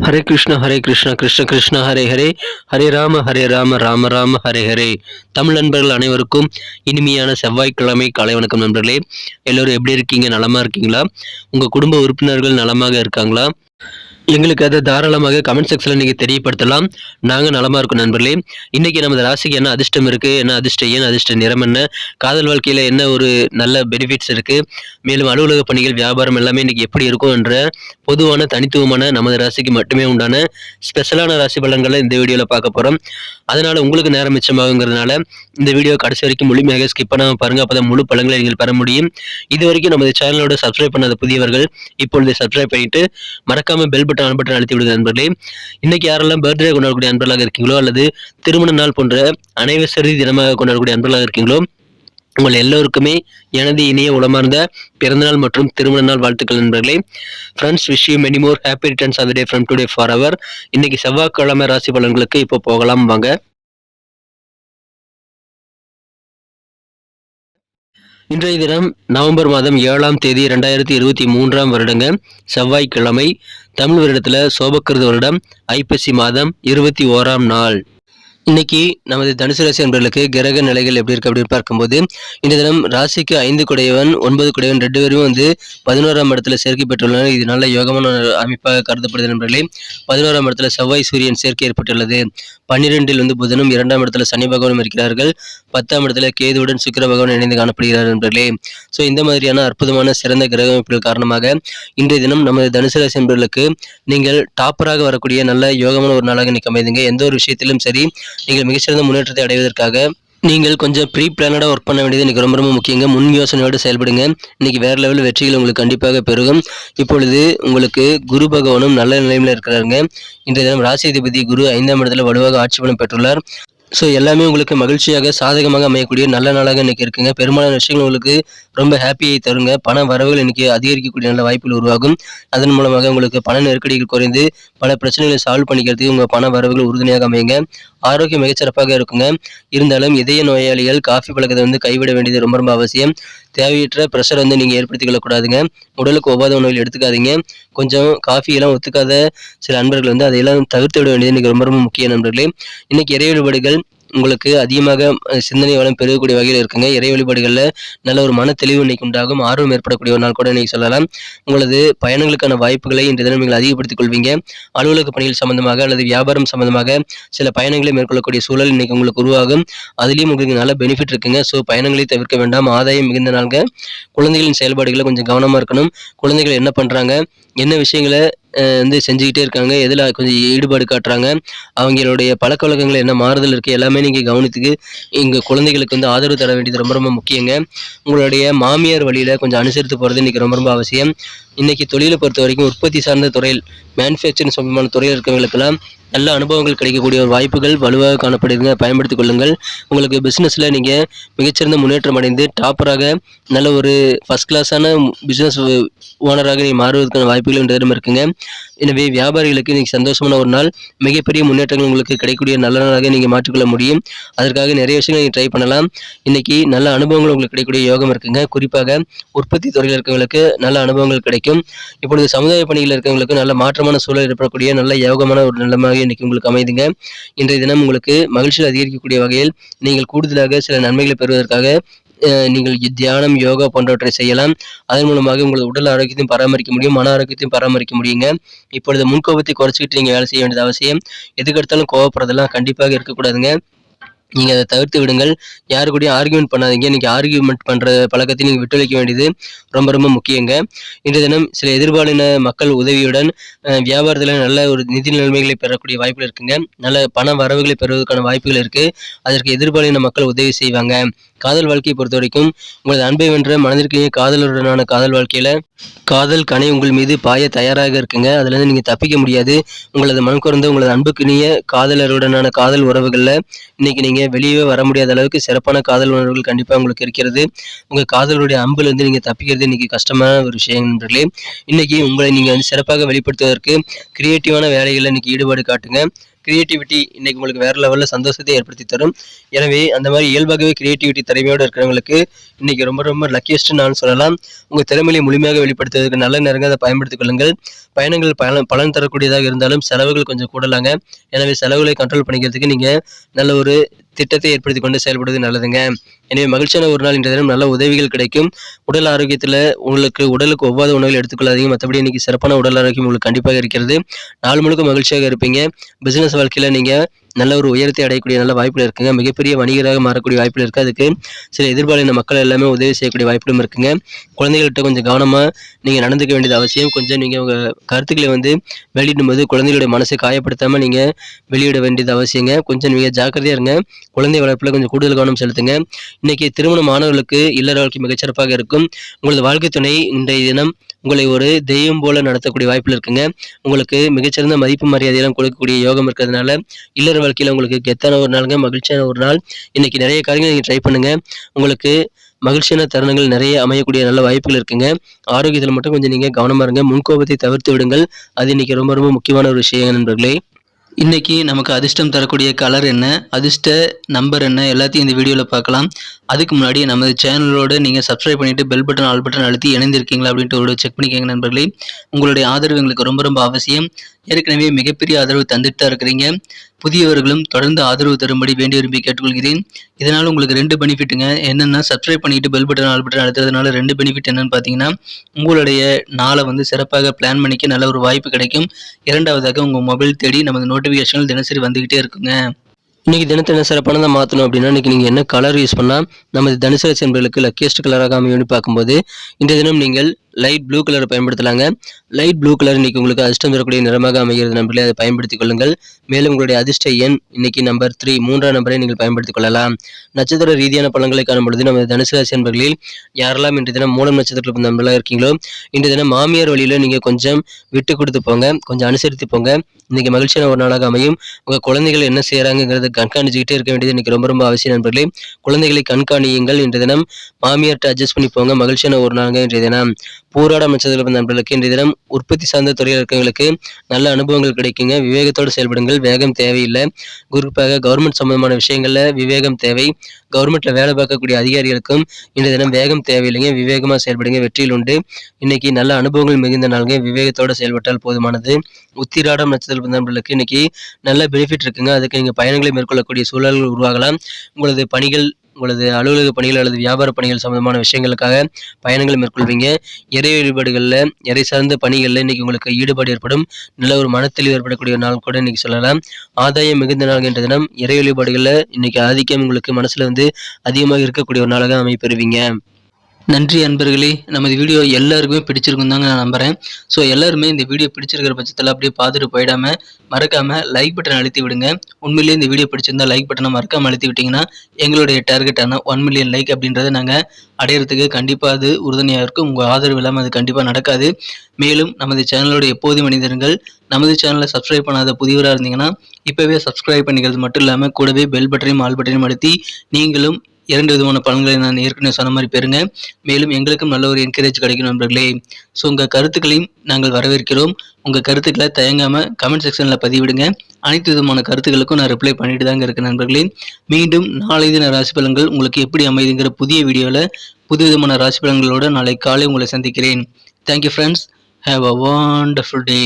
ஹரே கிருஷ்ணா கிருஷ்ண கிருஷ்ணா ஹரே ஹரே, ஹரே ராம ராம ராம ஹரே ஹரே. தமிழ் நண்பர்கள் அனைவருக்கும் இனிமையான செவ்வாய்க்கிழமை காலை வணக்கம் நண்பர்களே. எல்லோரும் எப்படி இருக்கீங்க? நலமா இருக்கீங்களா? உங்க குடும்ப உறுப்பினர்கள் நலமாக இருக்காங்களா? எங்களுக்கு அதை தாராளமாக கமெண்ட் செக்ஷனில் நீங்கள் தெரியப்படுத்தலாம். நாங்கள் நலமாக இருக்கோம் நண்பர்களே. இன்றைக்கி நமது ராசிக்கு என்ன அதிர்ஷ்டம் இருக்குது, என்ன அதிர்ஷ்டம், ஏன் அதிர்ஷ்ட நிறம் என்ன, காதல் வாழ்க்கையில் என்ன ஒரு நல்ல பெனிஃபிட்ஸ் இருக்குது, மேலும் அலுவலக பணிகள், வியாபாரம் எல்லாமே இன்றைக்கி எப்படி இருக்கும் என்ற பொதுவான தனித்துவமான நமது ராசிக்கு மட்டுமே உண்டான ஸ்பெஷலான ராசி பலன்களை இந்த வீடியோவில் பார்க்க போகிறோம். அதனால் உங்களுக்கு நேரம் மிச்சமாகுங்கிறதுனால இந்த வீடியோ கடைசி வரைக்கும் முழுமையாக ஸ்கிப் பண்ணாமல் பாருங்கள். அப்போ தான் முழு பலன்களை நீங்கள் பெற முடியும். இது வரைக்கும் நமது சேனலோட சப்ஸ்கிரைப் பண்ணாத புதியவர்கள் இப்பொழுது சப்ஸ்கிரைப் பண்ணிட்டு மறக்காமல் பெல் பட்டன் அழுத்தி விடுங்க நண்பர்களே. இன்னைக்கு யாரெல்லாம் பர்த்டே கொண்டாடக்கூடிய அன்பர்களாக இருக்கீங்களோ அல்லது திருமண நாள் போன்ற அனைவசரி தினமாக கொண்டாடக்கூடிய அன்பர்களாக இருக்கீங்களோ, உங்கள் எல்லோருக்குமே எனது இனிய உளமார்ந்த பிறந்தநாள் மற்றும் திருமண நாள் வாழ்த்துக்கள் நண்பர்களே. Friends, wish you many more happy returns of the day from today for our. இன்னைக்கு செவ்வாய்க்கிழமை ராசி பலன்களுக்கு இப்போ போகலாம் வாங்க. இன்றைய தினம் நவம்பர் மாதம் 7ஆம் தேதி 2023ஆம் வருடங்க, செவ்வாய்க்கிழமை. தமிழ் வருடத்தில் சோபக்கிருத வருடம் ஐப்பசி மாதம் 21ஆம் நாள். இன்னைக்கு நமது தனுசு ராசி அன்பர்களுக்கு கிரக நிலைகள் எப்படி இருக்கு அப்படின்னு பார்க்கும்போது, இந்த தினம் ராசிக்கு 5 குடையவன் 9 குடையவன் 2 பேரும் 11ஆம் இடத்துல சேர்க்கை பெற்றுள்ளனர். இது நல்ல யோகமான அமைப்பாக கருதப்படுது நண்பர்களே. 11ஆம் இடத்துல செவ்வாய் சூரியன் சேர்க்கை ஏற்பட்டுள்ளது. 12இல் புதனும் 2ஆம் இடத்துல சனி பகவானும் இருக்கிறார்கள். 10ஆம் இடத்துல கேதுவுடன் சுக்கிர பகவான் இணைந்து காணப்படுகிறார் நண்பர்களே. ஸோ இந்த மாதிரியான அற்புதமான சிறந்த கிரக அமைப்புகள் காரணமாக இன்றைய தினம் நமது தனுசு ராசி அன்பர்களுக்கு நீங்கள் டாப்பராக வரக்கூடிய நல்ல யோகமான ஒரு நாளாக இன்னைக்கு அமைதுங்க. எந்த ஒரு விஷயத்திலும் சரி, நீங்கள் மிகச்சிறந்த முன்னேற்றத்தை அடைவதற்காக நீங்கள் கொஞ்சம் ப்ரீ பிளானடாக ஒர்க் பண்ண வேண்டியது இன்றைக்கி ரொம்ப முக்கியங்க. முன் யோசனையோடு செயல்படுங்க. இன்றைக்கி வேறு லெவல் வெற்றிகள் உங்களுக்கு கண்டிப்பாக பெருகும். இப்பொழுது உங்களுக்கு குரு பகவானும் நல்ல நிலையில் இருக்கிறாருங்க. இன்றைய தினம் ராசி அதிபதி குரு 5ஆம் இடத்துல வலுவாக ஆட்சி பலம் பெற்றுள்ளார். ஸோ எல்லாமே உங்களுக்கு மகிழ்ச்சியாக சாதகமாக அமையக்கூடிய நல்ல நாளாக இன்றைக்கி இருக்குங்க. பெரும்பாலான விஷயங்கள் உங்களுக்கு ரொம்ப ஹாப்பியை தருங்க. பண வரவுகள் இன்றைக்கி அதிகரிக்கக்கூடிய நல்ல வாய்ப்புகள் உருவாகும். அதன் மூலமாக உங்களுக்கு பண நெருக்கடிகள் குறைந்து பல பிரச்சனைகளை சால்வ் பண்ணிக்கிறதுக்கு உங்கள் பண வரவுகள் உறுதுணையாக அமையுங்க. ஆரோக்கியம் மிகச்சிறப்பாக இருக்குங்க. இருந்தாலும் இதய நோயாளிகள் காஃபி பழக்கத்தை கைவிட வேண்டியது ரொம்ப அவசியம். தேவையற்ற ப்ரெஷர் நீங்கள் ஏற்படுத்திக் கொள்ளக்கூடாதுங்க. உடலுக்கு ஒவ்வாத உணவுகள் எடுத்துக்காதீங்க. கொஞ்சம் காஃபியெல்லாம் ஒத்துக்காத சில அன்பர்கள் அதையெல்லாம் தவிர்த்து விட வேண்டியது இன்றைக்கி ரொம்ப முக்கிய நண்பர்களே. இன்றைக்கி இறை வழிபாடுகள் உங்களுக்கு அதிகமாக சிந்தனை வளம் பெருகக்கூடிய வகையில் இருக்குங்க. இறை வழிபாடுகளில் நல்ல ஒரு மன தெளிவு இன்னைக்கு உண்டாகும். ஆர்வம் ஏற்படக்கூடிய ஒரு நாள் கூட இன்னைக்கு சொல்லலாம். உங்களது பயணங்களுக்கான வாய்ப்புகளை இன்றைய தினம் நீங்கள் அதிகப்படுத்திக் கொள்வீங்க. அலுவலக பணிகள் சம்பந்தமாக அல்லது வியாபாரம் சம்பந்தமாக சில பயணங்களை மேற்கொள்ளக்கூடிய சூழல் இன்னைக்கு உங்களுக்கு உருவாகும். அதுலேயும் உங்களுக்கு நல்ல பெனிஃபிட் இருக்குங்க. ஸோ பயணங்களை தவிர்க்க வேண்டாம். ஆதாயம் மிகுந்த நாள்ங்க. குழந்தைகளின் செயல்பாடுகளை கொஞ்சம் கவனமாக இருக்கணும். குழந்தைகள் என்ன பண்ணுறாங்க, என்ன விஷயங்களை செஞ்சுக்கிட்டே இருக்காங்க, எதில் கொஞ்சம் ஈடுபாடு காட்டுறாங்க, அவங்களுடைய பழக்க வழக்கங்கள் என்ன மாறுதல் இருக்குது, எல்லாமே நீங்கள் கவனித்துக்கு எங்கள் குழந்தைகளுக்கு ஆதரவு தர வேண்டியது ரொம்ப முக்கியங்க. உங்களுடைய மாமியார் வழியில் கொஞ்சம் அனுசரித்து போகிறது இன்றைக்கி ரொம்ப அவசியம். இன்றைக்கி தொழிலை பொறுத்த வரைக்கும் உற்பத்தி சார்ந்த துறையில், மேனுஃபேக்சரிங் சம்பந்தமான துறையில் இருக்கிறவங்களுக்கெல்லாம் நல்ல அனுபவங்கள் கிடைக்கக்கூடிய ஒரு வாய்ப்புகள் வலுவாக காணப்படுதுங்க. பயன்படுத்திக் கொள்ளுங்கள். உங்களுக்கு பிஸ்னஸில் நீங்கள் மிகச்சிறந்த முன்னேற்றம் அடைந்து டாப்பராக நல்ல ஒரு ஃபஸ்ட் கிளாஸான பிஸ்னஸ் ஓனராக நீங்கள் மாறுவதற்கான வாய்ப்புகள் இந்த தினம் இருக்குங்க. எனவே வியாபாரிகளுக்கு இன்றைக்கி சந்தோஷமான ஒரு நாள். மிகப்பெரிய முன்னேற்றங்கள் உங்களுக்கு கிடைக்கக்கூடிய நல்ல நாளாக நீங்கள் மாற்றிக்கொள்ள முடியும். அதற்காக நிறைய விஷயங்கள் நீங்கள் ட்ரை பண்ணலாம். இன்றைக்கி நல்ல அனுபவங்கள் உங்களுக்கு கிடைக்கக்கூடிய யோகம் இருக்குங்க. குறிப்பாக உற்பத்தி துறையில் இருக்கிறவங்களுக்கு நல்ல அனுபவங்கள் கிடைக்கும். இப்பொழுது சமுதாய பணியில் இருக்கிறவங்களுக்கு நல்ல மாற்றமான சூழல் ஏற்படக்கூடிய நல்ல யோகமான ஒரு நிலைமையாக இன்றைக்கி உங்களுக்கு அமைதுங்க. இன்றைய தினம் உங்களுக்கு மகிழ்ச்சியில் அதிகரிக்கக்கூடிய வகையில் நீங்கள் கூடுதலாக சில நன்மைகளை பெறுவதற்காக நீங்கள் தியானம், யோகா போன்றவற்றை செய்யலாம். அதன் மூலமாக உங்களது உடல் ஆரோக்கியத்தையும் பராமரிக்க முடியும், மன ஆரோக்கியத்தையும் பராமரிக்க முடியுங்க. இப்பொழுது முன்கோபத்தை குறைச்சிக்கிட்டு நீங்கள் வேலை செய்ய வேண்டியது அவசியம். எதுக்கெடுத்தாலும் கோவப்படுறதெல்லாம் கண்டிப்பாக இருக்கக்கூடாதுங்க. நீங்கள் அதை தவிர்த்து விடுங்கள். யாரு கூடயும் ஆர்கியூமெண்ட் பண்ணாதீங்க. இன்றைக்கி ஆர்கியூமெண்ட் பண்ணுற பழக்கத்தை நீங்கள் விட்டு வைக்க வேண்டியது ரொம்ப முக்கியங்க. இன்றைய தினம் சில எதிர்பாலின மக்கள் உதவியுடன் வியாபாரத்தில் நல்ல ஒரு நிதி நிலைமைகளை பெறக்கூடிய வாய்ப்புகள் இருக்குங்க. நல்ல பண வரவுகளை பெறுவதற்கான வாய்ப்புகள் இருக்குது. அதற்கு எதிர்பாலின மக்கள் உதவி செய்வாங்க. காதல் வாழ்க்கையை பொறுத்த வரைக்கும் உங்களது அன்பை வென்ற மனதிற்கு காதலுடனான காதல் வாழ்க்கையில் காதல் கனை உங்கள் மீது பாய தயாராக இருக்குங்க. அதுலேருந்து நீங்கள் தப்பிக்க முடியாது. உங்களது மனம் குறைந்த உங்களது அன்புக்குரிய காதலருடனான காதல் உறவுகளில் இன்றைக்கி நீங்கள் வெளியே வர முடியாத அளவுக்கு சிறப்பான காதல் உணர்வுகள் கண்டிப்பாக உங்களுக்கு இருக்கிறது. உங்கள் காதலுடைய அம்பிலிருந்து நீங்கள் தப்பிக்கிறது இன்றைக்கி கஷ்டமான ஒரு விஷயம் நண்பர்களே. இன்றைக்கி உங்களை நீங்கள் சிறப்பாக வெளிப்படுத்துவதற்கு கிரியேட்டிவான வேலைகளில் இன்றைக்கி ஈடுபாடு காட்டுங்க. கிரியேட்டிவிட்டி இன்னைக்கு உங்களுக்கு வேற லெவலில் சந்தோஷத்தை ஏற்படுத்தி தரும். எனவே அந்த மாதிரி இயல்பாகவே கிரியேட்டிவிட்டி திறமையோடு இருக்கிறவங்களுக்கு இன்னைக்கு ரொம்ப ரொம்ப லக்கியஸ்ட் நான் சொல்லலாம். உங்கள் திறமையை முழுமையாக வெளிப்படுத்துவதற்கு நல்ல நேரங்கள் அதை பயன்படுத்திக் கொள்ளுங்கள். பயணங்கள் பலன் தரக்கூடியதாக இருந்தாலும் செலவுகள் கொஞ்சம் கூடலாங்க. எனவே செலவுகளை கண்ட்ரோல் பண்ணிக்கிறதுக்கு நீங்கள் நல்ல ஒரு திட்டத்தை ஏற்படுத்தி கொண்டு செயல்படுவது நல்லதுங்க. எனவே மகிழ்ச்சியான ஒரு நாள் இன்றைய தினம் நல்ல உதவிகள் கிடைக்கும். உடல் ஆரோக்கியத்தில் உடலுக்கு ஒவ்வாத உணவுகள் எடுத்துக்கொள்ளாதீங்க. மற்றபடி இன்னைக்கு சிறப்பான உடல் ஆரோக்கியம் உங்களுக்கு கண்டிப்பாக இருக்கிறது. நாள் முழுக்க மகிழ்ச்சியாக இருப்பீங்க. பிசினஸ் வாழ்க்கையில் நீங்கள் நல்ல ஒரு உயரத்தை அடையக்கூடிய நல்ல வாய்ப்புகள் இருக்குங்க. மிகப்பெரிய வணிகராக மாறக்கூடிய வாய்ப்புகள் இருக்குது. அதுக்கு சில எதிர்பாலின மக்கள் எல்லாமே உதவி செய்யக்கூடிய வாய்ப்புகளும் இருக்குங்க. குழந்தைகள்கிட்ட கொஞ்சம் கவனமாக நீங்கள் நடந்துக்க வேண்டியது அவசியம். கொஞ்சம் நீங்கள் உங்கள் கருத்துக்களை வெளியிடும்போது குழந்தைகளுடைய மனசை காயப்படுத்தாமல் நீங்கள் வெளியிட வேண்டியது அவசியங்க. கொஞ்சம் நீங்கள் ஜாக்கிரதையாக இருங்க. குழந்தை வளர்ப்பில் கொஞ்சம் கூடுதல் கவனம் செலுத்துங்க. இன்னைக்கு திருமணமானவர்களுக்கு இல்லற வாழ்க்கை மிகச்சிறப்பாக இருக்கும். உங்களது வாழ்க்கை துணை இன்றைய தினம் உங்களை ஒரு தெய்வம் போல நடத்தக்கூடிய வாய்ப்புகள் இருக்குங்க. உங்களுக்கு மிகச்சிறந்த மதிப்பு மரியாதையெல்லாம் கொடுக்கக்கூடிய யோகம் இருக்கிறதுனால இல்லற வாழ்க்கையில் உங்களுக்கு கெத்தான ஒரு நாளுங்க, மகிழ்ச்சியான ஒரு நாள். இன்னைக்கு நிறைய காரியங்கள் நீங்கள் ட்ரை பண்ணுங்க. உங்களுக்கு மகிழ்ச்சியான தருணங்கள் நிறைய அமையக்கூடிய நல்ல வாய்ப்புகள் இருக்குங்க. ஆரோக்கியத்தில் மட்டும் கொஞ்சம் நீங்கள் கவனமாக இருங்க. முன்கோபத்தை தவிர்த்து விடுங்கள். அது இன்னைக்கு ரொம்ப ரொம்ப முக்கியமான ஒரு விஷயம் நண்பர்களே. இன்றைக்கி நமக்கு அதிர்ஷ்டம் தரக்கூடிய கலர் என்ன, அதிர்ஷ்ட நம்பர் என்ன, எல்லாத்தையும் இந்த வீடியோவில் பார்க்கலாம். அதுக்கு முன்னாடி நமது சேனலோடு நீங்கள் சப்ஸ்கிரைப் பண்ணிவிட்டு பெல் பட்டன் ஆல் பட்டன் அழுத்தி இணைந்திருக்கீங்களா அப்படின்ட்டு ஒரு செக் பண்ணிக்கோங்க நண்பர்களே. உங்களுடைய ஆதரவு எங்களுக்கு ரொம்ப ரொம்ப அவசியம். ஏற்கனவே மிகப்பெரிய ஆதரவு தந்துட்டு தான் இருக்கிறீங்க. புதியவர்களும் தொடர்ந்து ஆதரவு தரும்படி வேண்டி விரும்பி கேட்டுக்கொள்கிறேன். இதனால் உங்களுக்கு 2 பெனிஃபிட்டுங்க. என்னென்னா, சப்ஸ்கிரைப் பண்ணிட்டு பெல் பட்டன் ஆல் பட்டன் அழுத்துறதுனால 2 பெனிஃபிட் என்னென்னு பார்த்தீங்கன்னா, உங்களுடைய நாளை சிறப்பாக பிளான் பண்ணிக்க நல்ல ஒரு வாய்ப்பு கிடைக்கும். இரண்டாவதாக உங்கள் மொபைல் தேடி நமது நோட்டிஃபிகேஷன்கள் தினசரி வந்துக்கிட்டே இருக்குங்க. இன்றைக்கி தினத்தை என்ன சிறப்பானதாக மாற்றணும் அப்படின்னா, இன்றைக்கி நீங்கள் என்ன கலர் யூஸ் பண்ணால் நமது தனுசு ராசி என்பவர்களுக்கு லக்கியஸ்ட் கலராக அமையும்னு பார்க்கும்போது, இன்றைய தினம் நீங்கள் லைட் ப்ளூ கலரை பயன்படுத்தலாங்க. லைட் ப்ளூ கலர் இன்றைக்கி உங்களுக்கு அதிர்ஷ்டம் தரக்கூடிய நிறமாக அமைகிறது நண்பர்களே. அதை பயன்படுத்திக் கொள்ளுங்கள். மேலும் உங்களுடைய அதிர்ஷ்ட எண் இன்றைக்கி நம்பர் 3 3ஆம் நம்பரை நீங்கள் பயன்படுத்திக் கொள்ளலாம். நட்சத்திர ரீதியான பலன்களை காணும்பொழுது நமது தனுசு ராசி என்பவர்களில் யாரெல்லாம் இன்றைய தினம் மூலம் நட்சத்திரத்தில் நண்பர்களாக இருக்கீங்களோ, இன்றைய தினம் மாமியார் வழியில் நீங்கள் கொஞ்சம் விட்டு கொடுத்து போங்க, கொஞ்சம் அனுசரித்து போங்க. இன்றைக்கி மகிழ்ச்சியான ஒரு நாளாக அமையும். உங்கள் குழந்தைகள் என்ன செய்கிறாங்கிறத கண்காணிச்சுக்கிட்டே இருக்க வேண்டியது இன்றைக்கி ரொம்ப ரொம்ப அவசியம் நண்பர்களே. குழந்தைகளை கண்காணியுங்கள். இன்றைய தினம் மாமியார்கிட்ட அட்ஜஸ்ட் பண்ணி போங்க. மகிழ்ச்சியான ஒரு நாளுங்க இன்றைய தினம். பூராடம் நட்சத்திரம் நண்பர்களுக்கு இன்றைய தினம் உற்பத்தி சார்ந்த துறையில் இருக்கிறவங்களுக்கு நல்ல அனுபவங்கள் கிடைக்குங்க. விவேகத்தோடு செயல்படுங்கள். வேகம் தேவையில்லை. குறிப்பாக கவர்மெண்ட் சம்பந்தமான விஷயங்களில் விவேகம் தேவை. கவர்மெண்ட்டில் வேலை பார்க்கக்கூடிய அதிகாரிகளுக்கும் இன்றைய தினம் வேகம் தேவையில்லைங்க. விவேகமாக செயல்படுங்க. வெற்றியில் உண்டு. இன்னைக்கு நல்ல அனுபவங்கள் மிகுந்த நாளுங்க. விவேகத்தோடு செயல்பட்டால் போதுமானது. உத்திராடம் நட்சத்திர நண்பர்களுக்கு இன்னைக்கு நல்ல பெனிஃபிட் இருக்குங்க. அதுக்கு நீங்கள் பயணங்களை மேற்கொள்ளக்கூடிய சூழல்கள் உருவாகலாம். உங்களது அலுவலக பணிகள் அல்லது வியாபார பணிகள் சம்பந்தமான விஷயங்களுக்காக பயணங்கள் மேற்கொள்வீங்க. இறை வழிபாடுகளில் இறை சார்ந்த பணிகளில் இன்றைக்கி உங்களுக்கு ஈடுபாடு ஏற்படும். நல்ல ஒரு மனத்தெளிவு ஏற்படக்கூடிய நாள் கூட இன்றைக்கி சொல்லலாம். ஆதாயம் மிகுந்த நாள் என்ற தினம் இறை வழிபாடுகளில் இன்றைக்கி ஆதிக்கம் உங்களுக்கு மனசில் அதிகமாக இருக்கக்கூடிய ஒரு நாளாக அமைப்பெறுவீங்க. நன்றி அன்பர்களே. நமது வீடியோ எல்லாருக்குமே பிடிச்சிருக்கும் தாங்க நான் நம்புகிறேன். ஸோ எல்லாருமே இந்த வீடியோ பிடிச்சிருக்கிற பட்சத்தில் அப்படியே பார்த்துட்டு போயிடாமல் மறக்காமல் லைக் பட்டன் அழுத்தி விடுங்க. உண்மையிலேயே இந்த வீடியோ பிடிச்சிருந்தால் லைக் பட்டனை மறக்காமல் அழுத்தி விட்டிங்கன்னா எங்களுடைய டார்கெட்டான 1 மில்லியன் லைக் அப்படின்றத நாங்கள் அடையிறதுக்கு கண்டிப்பாக அது உறுதுணையாக இருக்கும். உங்கள் ஆதரவு இல்லாமல் அது கண்டிப்பாக நடக்காது. மேலும் நமது சேனலோட எப்போதும் மனிதர்கள் நமது சேனலை சப்ஸ்கிரைப் பண்ணாத புதியவராக இருந்தீங்கன்னா இப்போவே சப்ஸ்கிரைப் பண்ணிக்கிறது மட்டும் இல்லாமல் கூடவே பெல் பட்டனையும் ஆல் பட்டனையும் அழுத்தி நீங்களும் 2 விதமான பலன்களை நான் ஏற்கனவே சொன்ன மாதிரி பெறுங்க. மேலும் எங்களுக்கும் நல்ல ஒரு என்கரேஜ் கிடைக்கும் நண்பர்களே. ஸோ உங்கள் கருத்துக்களையும் நாங்கள் வரவேற்கிறோம். உங்கள் கருத்துக்களை தயங்காமல் கமெண்ட் செக்ஷனில் பதிவிடுங்க. அனைத்து விதமான கருத்துக்களுக்கும் நான் ரிப்ளை பண்ணிட்டு தாங்க இருக்கேன் நண்பர்களே. மீண்டும் நாளை தின ராசி பலன்கள் உங்களுக்கு எப்படி அமைதுங்கிற புதிய வீடியோவில் புது விதமான ராசி பலன்களோடு நாளை காலை உங்களை சந்திக்கிறேன். Thank you friends. Have a wonderful day.